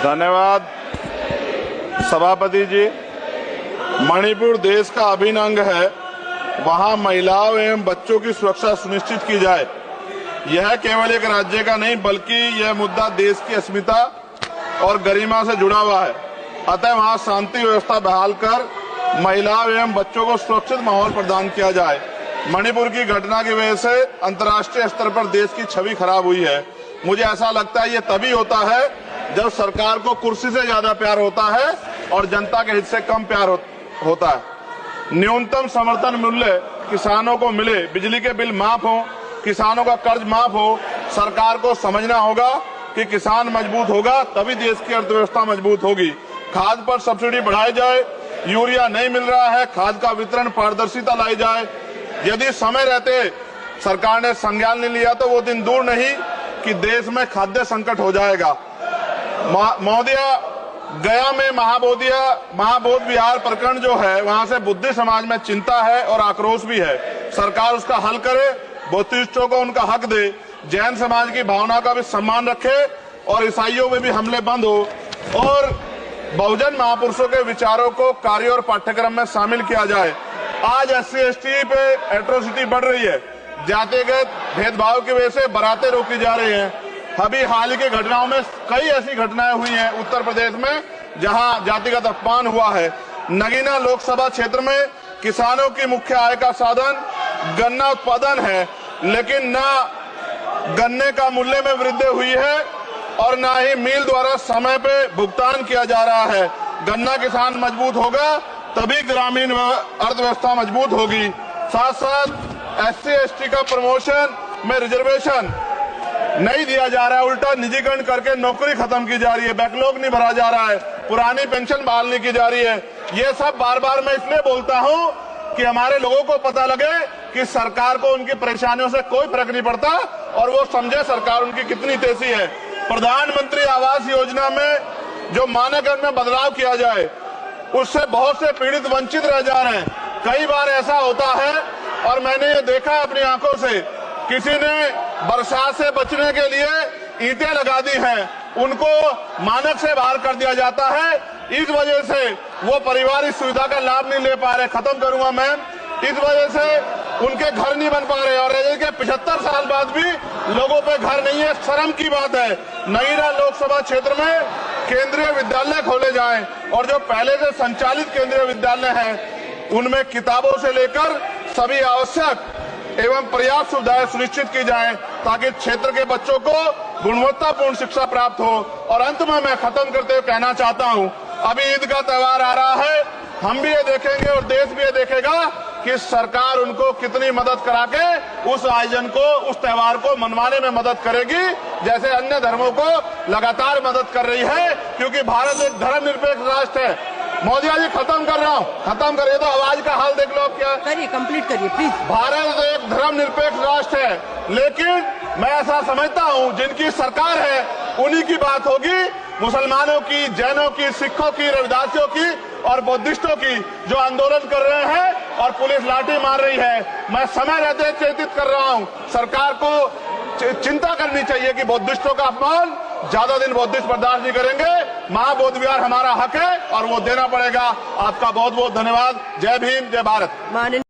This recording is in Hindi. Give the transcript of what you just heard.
धन्यवाद सभापति जी। मणिपुर देश का अभिन्न अंग है, वहां महिलाओं एवं बच्चों की सुरक्षा सुनिश्चित की जाए। यह केवल एक राज्य का नहीं बल्कि यह मुद्दा देश की अस्मिता और गरिमा से जुड़ा हुआ है। अतः वहां शांति व्यवस्था बहाल कर महिलाओं एवं बच्चों को सुरक्षित माहौल प्रदान किया जाए। मणिपुर की घटना की वजह से अंतर्राष्ट्रीय स्तर पर देश की छवि खराब हुई है। मुझे ऐसा लगता है ये तभी होता है जब सरकार को कुर्सी से ज्यादा प्यार होता है और जनता के हित से कम प्यार होता है। न्यूनतम समर्थन मूल्य किसानों को मिले, बिजली के बिल माफ हो, किसानों का कर्ज माफ हो। सरकार को समझना होगा कि किसान मजबूत होगा तभी देश की अर्थव्यवस्था मजबूत होगी। खाद पर सब्सिडी बढ़ाई जाए, यूरिया नहीं मिल रहा है, खाद का वितरण पारदर्शिता लाई जाए। यदि समय रहते सरकार ने संज्ञान नहीं लिया तो वो दिन दूर नहीं कि देश में खाद्य संकट हो जाएगा। महोदय, गया में महाबोध विहार प्रकरण जो है, वहां से बुद्धिस्ट समाज में चिंता है और आक्रोश भी है। सरकार उसका हल करे, बुद्धिस्टों को उनका हक दे, जैन समाज की भावना का भी सम्मान रखे और ईसाइयों में भी हमले बंद हो और बहुजन महापुरुषों के विचारों को कार्य और पाठ्यक्रम में शामिल किया जाए। आज SC/ST पे एट्रोसिटी बढ़ रही है, जातिगत भेदभाव की वजह से बारातें रोकी जा रही हैं। अभी हाल की घटनाओं में कई ऐसी घटनाएं हुई हैं उत्तर प्रदेश में जहां जातिगत अपमान हुआ है। नगीना लोकसभा क्षेत्र में किसानों की मुख्य आय का साधन गन्ना उत्पादन है, लेकिन न गन्ने का मूल्य में वृद्धि हुई है और न ही मिल द्वारा समय पे भुगतान किया जा रहा है। गन्ना किसान मजबूत होगा तभी ग्रामीण अर्थव्यवस्था मजबूत होगी। साथ साथ SC/ST का प्रमोशन में रिजर्वेशन नहीं दिया जा रहा है, उल्टा निजीकरण करके नौकरी खत्म की जा रही है, बैकलॉग नहीं भरा जा रहा है, पुरानी पेंशन बहाल नहीं की जा रही है। ये सब बार बार मैं इसलिए बोलता हूं कि हमारे लोगों को पता लगे कि सरकार को उनकी परेशानियों से कोई फर्क नहीं पड़ता और वो समझे सरकार उनकी कितनी तेजी है। प्रधानमंत्री आवास योजना में जो मानक में बदलाव किया जाए, उससे बहुत से पीड़ित वंचित रह जा रहे हैं। कई बार ऐसा होता है और मैंने ये देखा अपनी आंखों से, किसी ने बरसात से बचने के लिए ईंटें लगा दी हैं, उनको मानक से बाहर कर दिया जाता है। इस वजह से वो परिवार इस सुविधा का लाभ नहीं ले पा रहे। खत्म करूंगा मैम। इस वजह से उनके घर नहीं बन पा रहे और के 75 साल बाद भी लोगों पे घर नहीं है। शर्म की बात है। नगीना लोकसभा क्षेत्र में केंद्रीय विद्यालय खोले जाएं और जो पहले से संचालित केंद्रीय विद्यालय हैं उनमें किताबों से लेकर सभी आवश्यक एवं पर्याप्त सुविधाएं सुनिश्चित की जाएं ताकि क्षेत्र के बच्चों को गुणवत्तापूर्ण शिक्षा प्राप्त हो। और अंत में मैं खत्म करते हुए कहना चाहता हूं, अभी ईद का त्योहार आ रहा है, हम भी ये देखेंगे और देश भी ये देखेगा कि सरकार उनको कितनी मदद करा के उस आयोजन को, उस त्योहार को मनवाने में मदद करेगी, जैसे अन्य धर्मों को लगातार मदद कर रही है, क्योंकि भारत एक धर्मनिरपेक्ष राष्ट्र है। मोदी जी, खत्म कर रहा हूँ, खत्म करिए तो आवाज का हाल देख लो आप क्या करिए, कंप्लीट करिए प्लीज। भारत एक धर्मनिरपेक्ष राष्ट्र है, लेकिन मैं ऐसा समझता हूँ जिनकी सरकार है उन्हीं की बात होगी। मुसलमानों की, जैनों की, सिखों की, रविदासियों की और बुद्धिस्टों की जो आंदोलन कर रहे हैं और पुलिस लाठी मार रही है, मैं समय रहते चेतित कर रहा हूँ। सरकार को चिंता करनी चाहिए कि बुद्धिस्टों का अपमान ज्यादा दिन बुद्धिस्ट बर्दाश्त नहीं करेंगे। महाबोध विहार हमारा हक है और वो देना पड़ेगा। आपका बहुत बहुत धन्यवाद। जय भीम, जय भारत।